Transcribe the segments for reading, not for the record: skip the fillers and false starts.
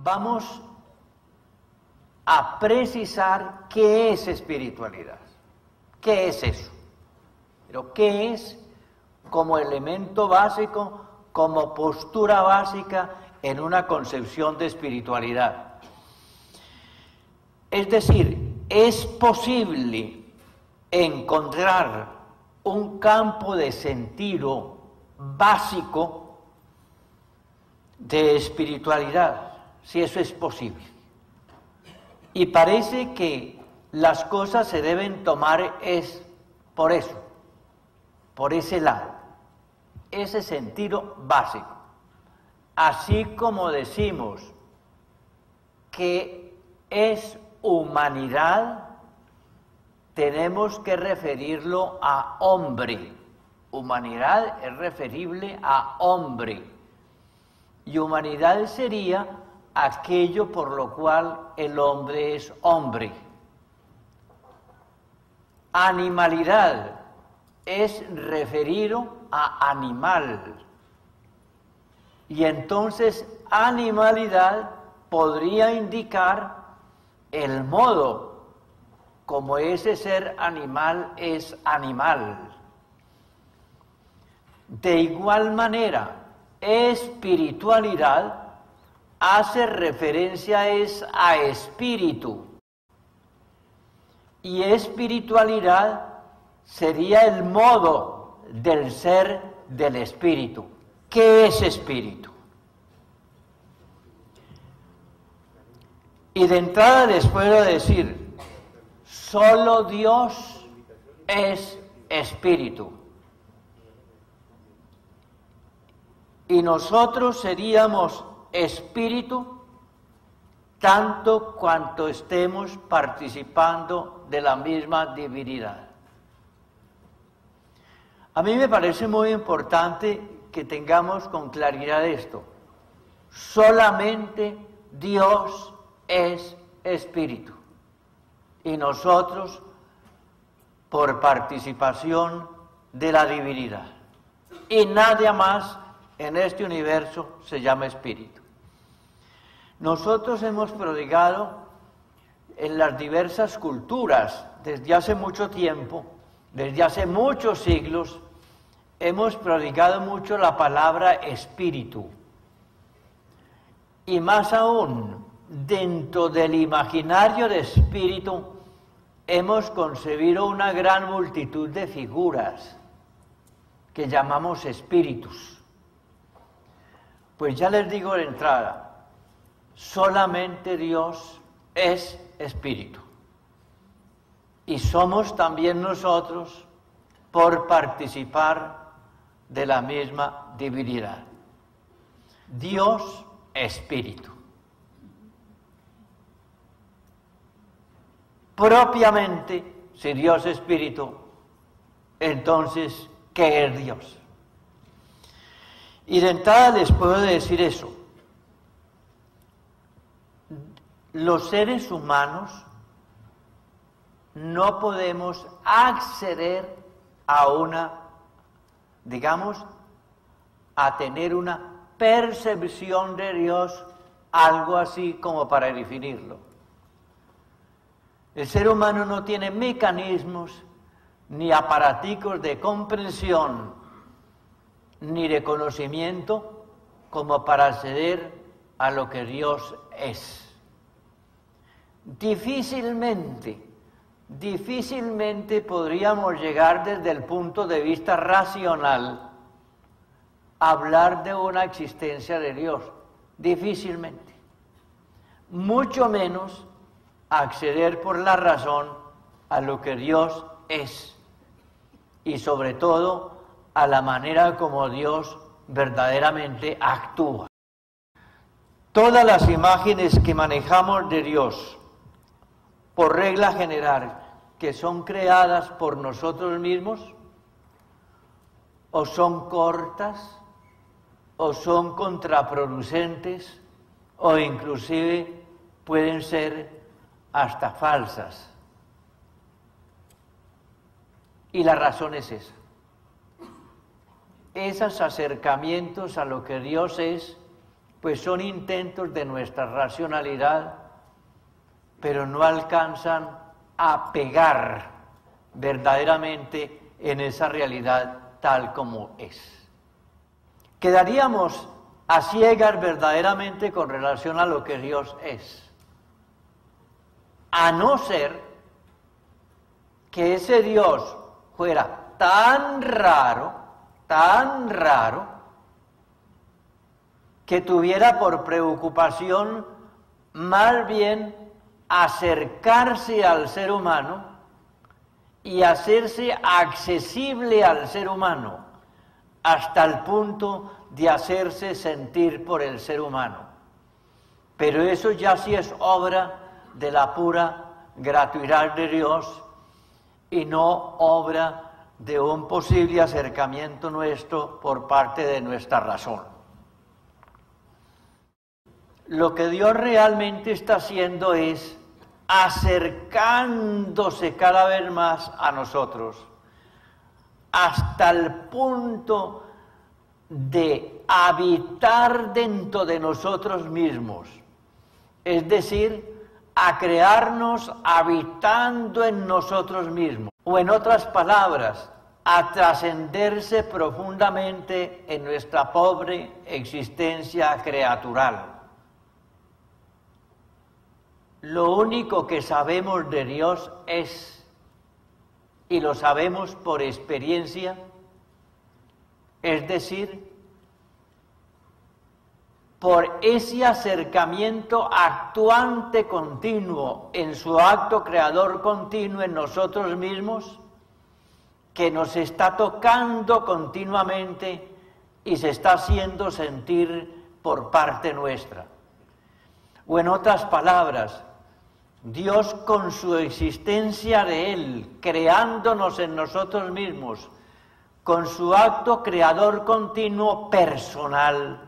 vamos a precisar qué es espiritualidad. ¿Qué es eso? Pero ¿qué es como elemento básico, como postura básica en una concepción de espiritualidad? Es decir, es posible encontrar un campo de sentido básico de espiritualidad, si eso es posible. Y parece que las cosas se deben tomar es por eso, por ese lado, ese sentido básico. Así como decimos que es humanidad, tenemos que referirlo a hombre. Humanidad es referible a hombre. Y humanidad sería aquello por lo cual el hombre es hombre. Animalidad es referido a animal. Y entonces animalidad podría indicar el modo como ese ser animal es animal. De igual manera, espiritualidad hace referencia a espíritu. Y espiritualidad sería el modo del ser del espíritu. ¿Qué es espíritu? Y de entrada les puedo decir, solo Dios es espíritu. Y nosotros seríamos espíritu tanto cuanto estemos participando de la misma divinidad. A mí me parece muy importante que tengamos con claridad esto. Solamente Dios es espíritu. Y nosotros por participación de la divinidad. Y nadie más en este universo se llama espíritu. Nosotros hemos prodigado en las diversas culturas desde hace mucho tiempo, desde hace muchos siglos, hemos prodigado mucho la palabra espíritu. Y más aún, dentro del imaginario de espíritu, hemos concebido una gran multitud de figuras que llamamos espíritus. Pues ya les digo de entrada, solamente Dios es espíritu. Y somos también nosotros por participar de la misma divinidad. Dios espíritu. Propiamente, si Dios es espíritu, entonces, ¿qué es Dios? Y de entrada les puedo decir eso. Los seres humanos no podemos acceder a a tener una percepción de Dios, algo así como para definirlo. El ser humano no tiene mecanismos ni aparaticos de comprensión ni de conocimiento como para acceder a lo que Dios es. Difícilmente podríamos llegar desde el punto de vista racional a hablar de una existencia de Dios. Difícilmente. Mucho menos acceder por la razón a lo que Dios es. Y sobre todo a la manera como Dios verdaderamente actúa. Todas las imágenes que manejamos de Dios, por regla general, que son creadas por nosotros mismos, o son cortas, o son contraproducentes, o inclusive pueden ser hasta falsas. Y la razón es esa. Esos acercamientos a lo que Dios es pues son intentos de nuestra racionalidad, pero no alcanzan a pegar verdaderamente en esa realidad tal como es. Quedaríamos a ciegas verdaderamente con relación a lo que Dios es, a no ser que ese Dios fuera tan raro, que tuviera por preocupación más bien acercarse al ser humano y hacerse accesible al ser humano, hasta el punto de hacerse sentir por el ser humano. Pero eso ya sí es obra de la pura gratuidad de Dios y no obra de un posible acercamiento nuestro por parte de nuestra razón. Lo que Dios realmente está haciendo es acercándose cada vez más a nosotros, hasta el punto de habitar dentro de nosotros mismos, es decir, a crearnos habitando en nosotros mismos, o en otras palabras, a trascenderse profundamente en nuestra pobre existencia creatural. Lo único que sabemos de Dios es, y lo sabemos por experiencia, es decir, por ese acercamiento actuante continuo, en su acto creador continuo en nosotros mismos, que nos está tocando continuamente y se está haciendo sentir por parte nuestra. O en otras palabras, Dios con su existencia de Él, creándonos en nosotros mismos, con su acto creador continuo personal,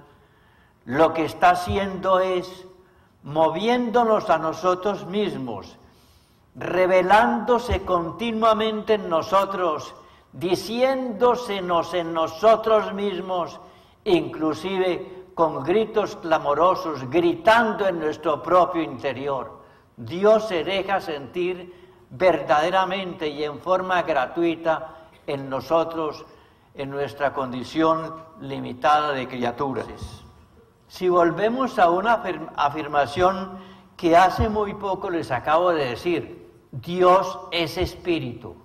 lo que está haciendo es moviéndonos a nosotros mismos, revelándose continuamente en nosotros, diciéndosenos en nosotros mismos, inclusive con gritos clamorosos, gritando en nuestro propio interior. Dios se deja sentir verdaderamente y en forma gratuita en nosotros, en nuestra condición limitada de criaturas. Si volvemos a una afirmación que hace muy poco les acabo de decir, Dios es espíritu.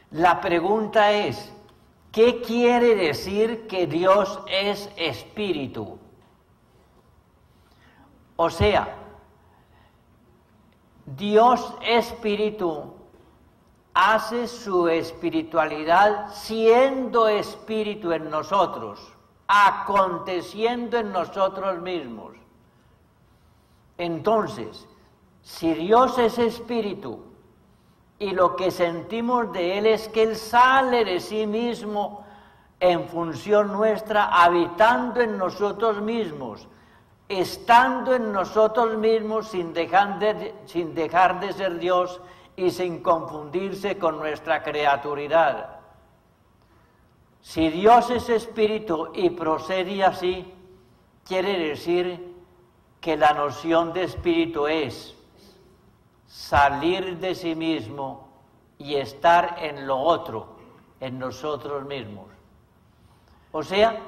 La pregunta es, ¿qué quiere decir que Dios es espíritu? O sea, Dios espíritu hace su espiritualidad siendo espíritu en nosotros, aconteciendo en nosotros mismos. Entonces, si Dios es espíritu y lo que sentimos de Él es que Él sale de sí mismo en función nuestra, habitando en nosotros mismos, estando en nosotros mismos sin dejar de ser Dios y sin confundirse con nuestra creaturidad. Si Dios es espíritu y procede así, quiere decir que la noción de espíritu es salir de sí mismo y estar en lo otro, en nosotros mismos. O sea,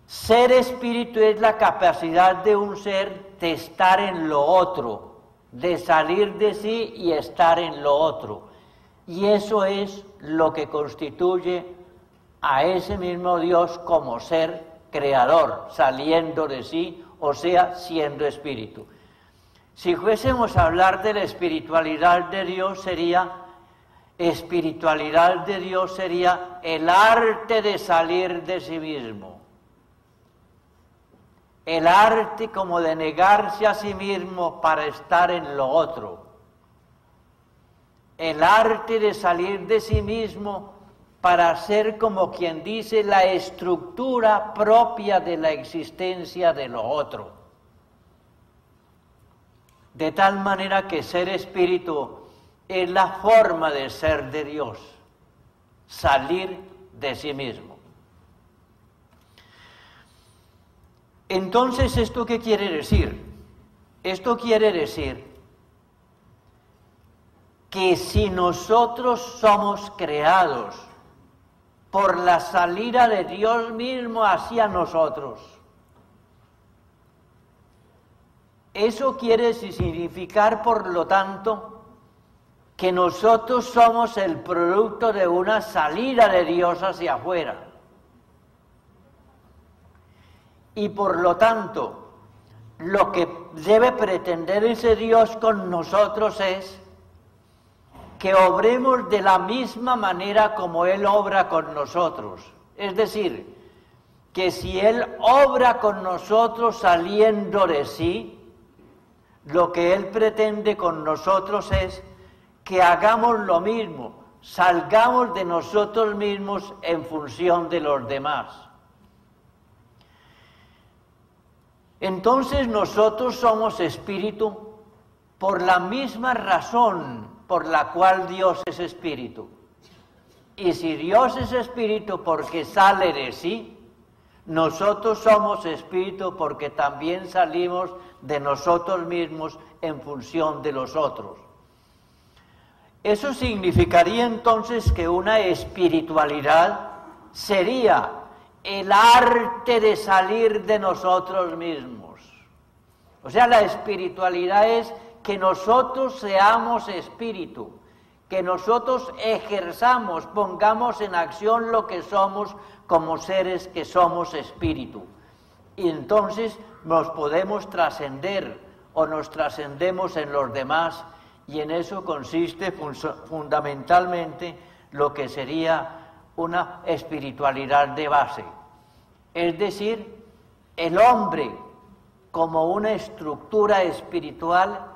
ser espíritu es la capacidad de un ser de estar en lo otro, de salir de sí y estar en lo otro. Y eso es lo que constituye a ese mismo Dios como ser creador, saliendo de sí, o sea, siendo espíritu. Si fuésemos a hablar de la espiritualidad de Dios, sería el arte de salir de sí mismo. El arte como de negarse a sí mismo para estar en lo otro. El arte de salir de sí mismo para ser, como quien dice, la estructura propia de la existencia de lo otro. De tal manera que ser espíritu es la forma de ser de Dios, salir de sí mismo. Entonces, ¿esto qué quiere decir? Esto quiere decir que si nosotros somos creados por la salida de Dios mismo hacia nosotros, eso quiere significar, por lo tanto, que nosotros somos el producto de una salida de Dios hacia afuera. Y por lo tanto, lo que debe pretender ese Dios con nosotros es que obremos de la misma manera como Él obra con nosotros. Es decir, que si Él obra con nosotros saliendo de sí, lo que Él pretende con nosotros es que hagamos lo mismo, salgamos de nosotros mismos en función de los demás. Entonces nosotros somos espíritu por la misma razón por la cual Dios es espíritu. Y si Dios es espíritu porque sale de sí, nosotros somos espíritu porque también salimos de nosotros mismos en función de los otros. Eso significaría entonces que una espiritualidad sería el arte de salir de nosotros mismos. O sea, la espiritualidad es que nosotros seamos espíritu, que nosotros ejerzamos, pongamos en acción lo que somos como seres que somos espíritu. Y entonces nos podemos trascender o nos trascendemos en los demás, y en eso consiste fundamentalmente lo que sería una espiritualidad de base. Es decir, el hombre como una estructura espiritual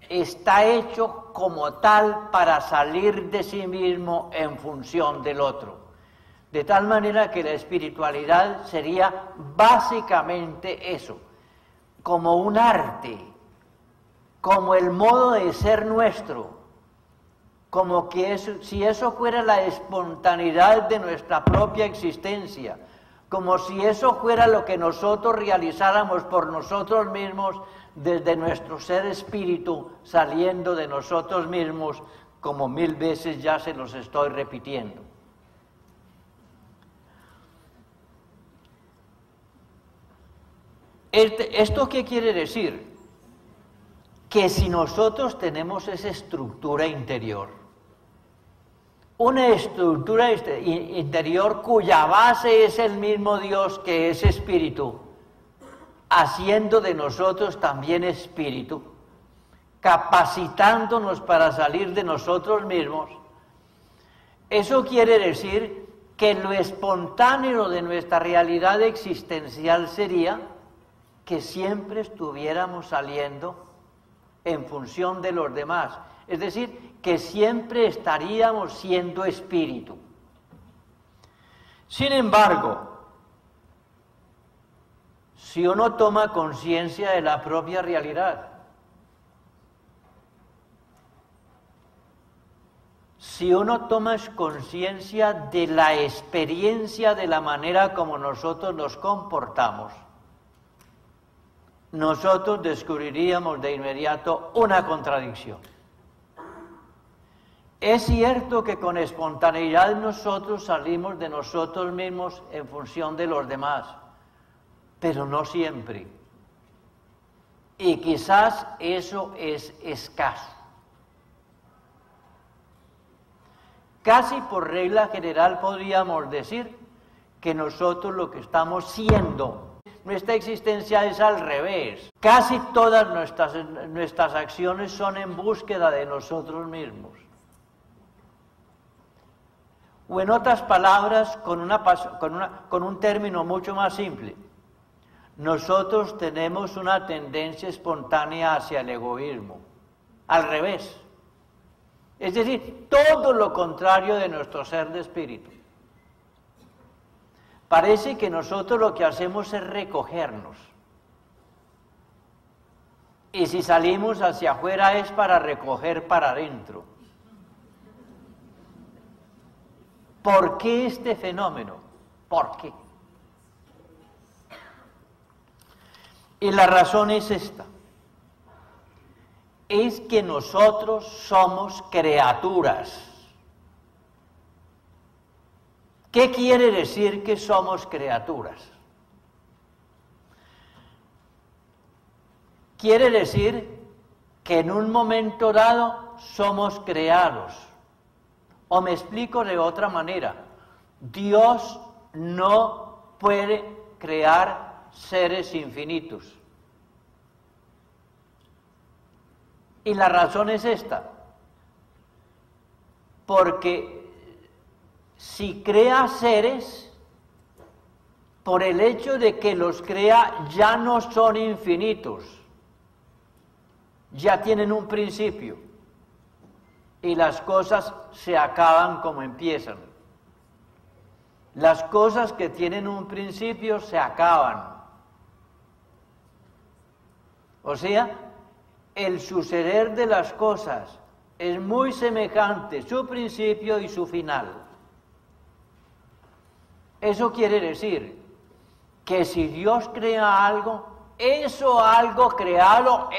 está hecho como tal para salir de sí mismo en función del otro. De tal manera que la espiritualidad sería básicamente eso, como un arte, como el modo de ser nuestro, como que si eso fuera la espontaneidad de nuestra propia existencia, como si eso fuera lo que nosotros realizáramos por nosotros mismos desde nuestro ser espíritu, saliendo de nosotros mismos, como 1000 veces ya se los estoy repitiendo. ¿Esto qué quiere decir? Que si nosotros tenemos esa estructura interior, una estructura interior cuya base es el mismo Dios que es espíritu, haciendo de nosotros también espíritu, capacitándonos para salir de nosotros mismos, eso quiere decir que lo espontáneo de nuestra realidad existencial sería que siempre estuviéramos saliendo en función de los demás, es decir, que siempre estaríamos siendo espíritu. Sin embargo, si uno toma conciencia de la propia realidad, si uno toma conciencia de la experiencia de la manera como nosotros nos comportamos, nosotros descubriríamos de inmediato una contradicción. Es cierto que con espontaneidad nosotros salimos de nosotros mismos en función de los demás, pero no siempre. Y quizás eso es escaso. Casi por regla general podríamos decir que nosotros lo que estamos siendo, nuestra existencia es al revés. Casi todas nuestras acciones son en búsqueda de nosotros mismos. O en otras palabras, con un término mucho más simple, nosotros tenemos una tendencia espontánea hacia el egoísmo, al revés. Es decir, todo lo contrario de nuestro ser de espíritu. Parece que nosotros lo que hacemos es recogernos. Y si salimos hacia afuera es para recoger para adentro. ¿Por qué este fenómeno? ¿Por qué? Y la razón es esta. Es que nosotros somos criaturas. ¿Qué quiere decir que somos criaturas? Quiere decir que en un momento dado somos creados. O me explico de otra manera. Dios no puede crear seres infinitos. Y la razón es esta. Porque si crea seres, por el hecho de que los crea, ya no son infinitos. Ya tienen un principio. Y las cosas se acaban como empiezan. Las cosas que tienen un principio se acaban. O sea, el suceder de las cosas es muy semejante, su principio y su final. Eso quiere decir que si Dios crea algo, eso algo creado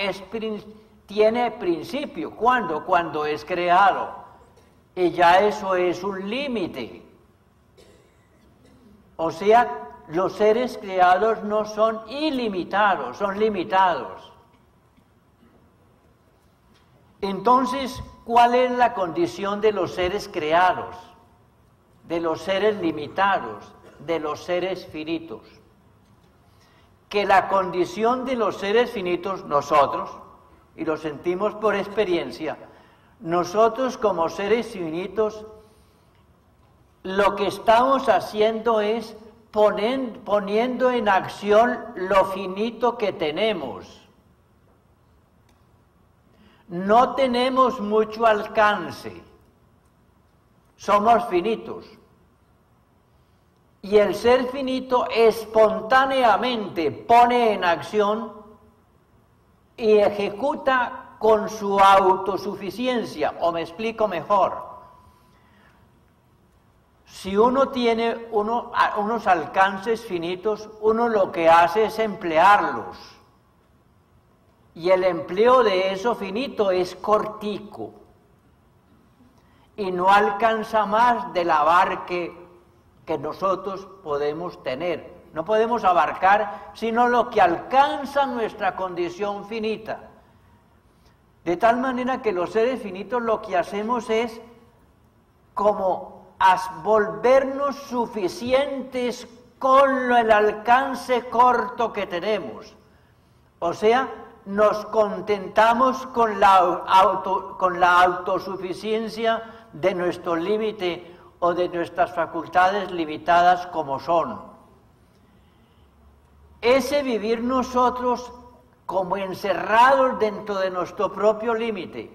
tiene principio. ¿Cuándo? Cuando es creado. Y ya eso es un límite. O sea, los seres creados no son ilimitados, son limitados. Entonces, ¿cuál es la condición de los seres creados? De los seres limitados, de los seres finitos. Que la condición de los seres finitos, nosotros, y lo sentimos por experiencia, nosotros como seres finitos, lo que estamos haciendo es poniendo en acción lo finito que tenemos. No tenemos mucho alcance, somos finitos. Y el ser finito espontáneamente pone en acción y ejecuta con su autosuficiencia, o me explico mejor. Si uno tiene unos alcances finitos, uno lo que hace es emplearlos. Y el empleo de eso finito es cortico. Y no alcanza más del abarque que nosotros podemos tener. No podemos abarcar sino lo que alcanza nuestra condición finita. De tal manera que los seres finitos lo que hacemos es como volvernos suficientes con el alcance corto que tenemos. O sea, nos contentamos con la autosuficiencia de nuestro límite o de nuestras facultades limitadas como son. Ese vivir nosotros como encerrados dentro de nuestro propio límite,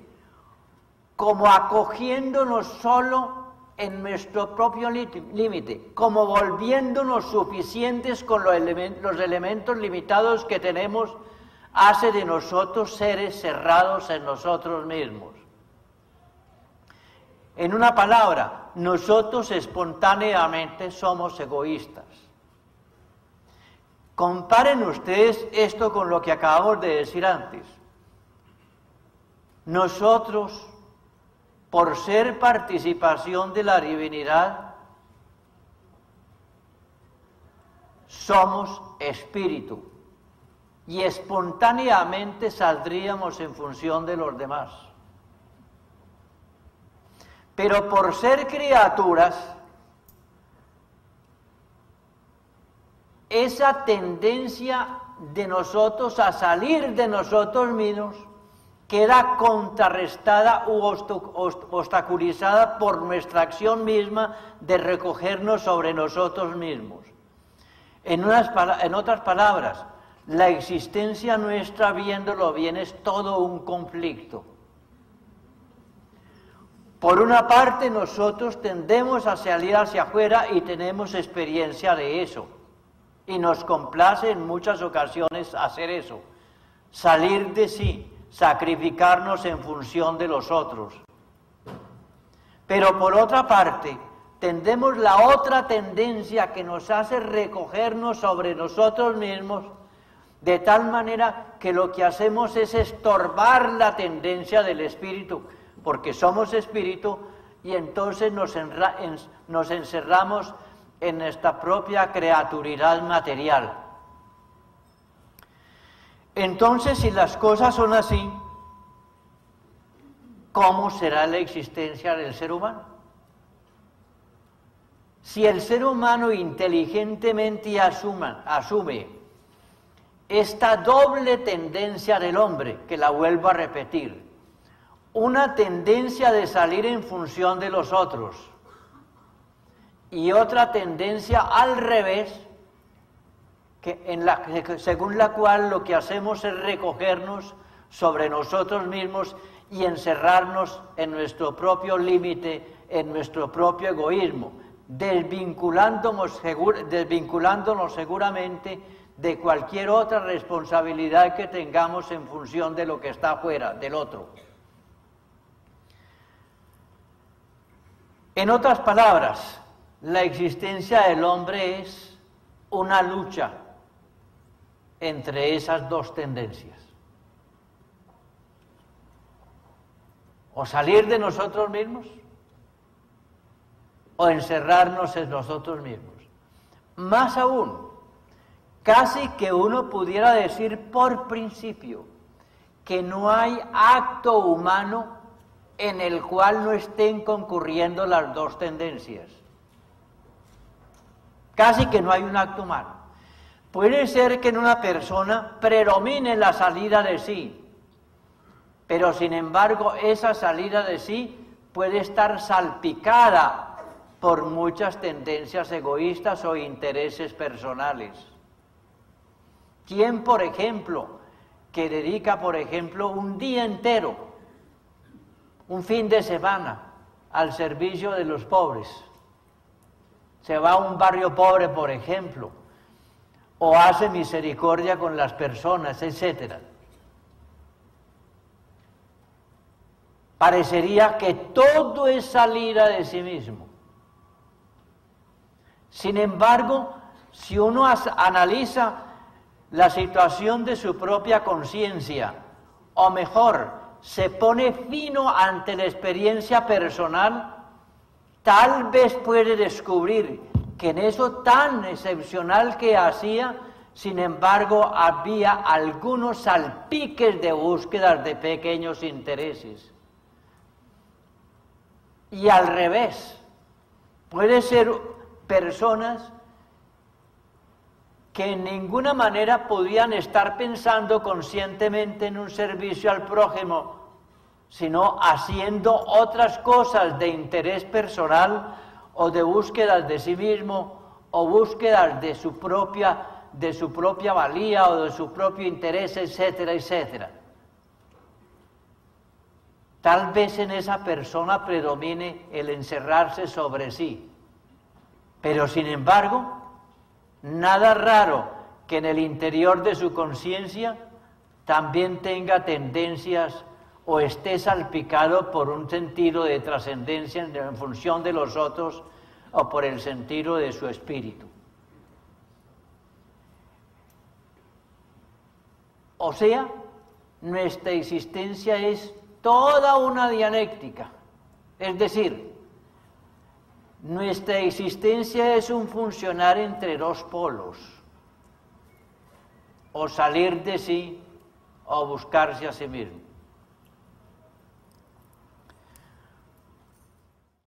como acogiéndonos solo en nuestro propio límite, como volviéndonos suficientes con los elementos limitados que tenemos, hace de nosotros seres cerrados en nosotros mismos. En una palabra, nosotros espontáneamente somos egoístas. Comparen ustedes esto con lo que acabamos de decir antes. Nosotros, por ser participación de la divinidad, somos espíritu y espontáneamente saldríamos en función de los demás. Pero por ser criaturas, esa tendencia de nosotros a salir de nosotros mismos queda contrarrestada u obstaculizada por nuestra acción misma de recogernos sobre nosotros mismos. En otras palabras, la existencia nuestra, viéndolo bien, es todo un conflicto. Por una parte, nosotros tendemos a salir hacia afuera y tenemos experiencia de eso. Y nos complace en muchas ocasiones hacer eso. Salir de sí, sacrificarnos en función de los otros. Pero por otra parte, tendemos la otra tendencia que nos hace recogernos sobre nosotros mismos de tal manera que lo que hacemos es estorbar la tendencia del espíritu, porque somos espíritu, y entonces nos encerramos en nuestra propia creaturidad material. Entonces, si las cosas son así, ¿cómo será la existencia del ser humano? Si el ser humano inteligentemente asume esta doble tendencia del hombre, que la vuelvo a repetir, una tendencia de salir en función de los otros y otra tendencia al revés, según la cual lo que hacemos es recogernos sobre nosotros mismos y encerrarnos en nuestro propio límite, en nuestro propio egoísmo, desvinculándonos seguramente de cualquier otra responsabilidad que tengamos en función de lo que está afuera, del otro. En otras palabras, la existencia del hombre es una lucha entre esas dos tendencias. O salir de nosotros mismos, o encerrarnos en nosotros mismos. Más aún, casi que uno pudiera decir por principio que no hay acto humano en el cual no estén concurriendo las dos tendencias. Casi que no hay un acto humano. Puede ser que en una persona predomine la salida de sí, pero sin embargo esa salida de sí puede estar salpicada por muchas tendencias egoístas o intereses personales. ¿Quién, por ejemplo, que dedica, por ejemplo, un día entero, un fin de semana, al servicio de los pobres? Se va a un barrio pobre, por ejemplo, o hace misericordia con las personas, etc. Parecería que todo es salida de sí mismo. Sin embargo, si uno analiza la situación de su propia conciencia, o mejor, se pone fino ante la experiencia personal, tal vez puede descubrir que en eso tan excepcional que hacía, sin embargo, había algunos salpiques de búsquedas de pequeños intereses. Y al revés, puede ser personas que en ninguna manera podían estar pensando conscientemente en un servicio al prójimo, sino haciendo otras cosas de interés personal o de búsquedas de sí mismo o búsquedas de su propia valía o de su propio interés, etcétera, etcétera. Tal vez en esa persona predomine el encerrarse sobre sí, pero sin embargo, nada raro que en el interior de su conciencia también tenga tendencias o esté salpicado por un sentido de trascendencia en función de los otros o por el sentido de su espíritu. O sea, nuestra existencia es toda una dialéctica, es decir, nuestra existencia es un funcionar entre dos polos, o salir de sí o buscarse a sí mismo.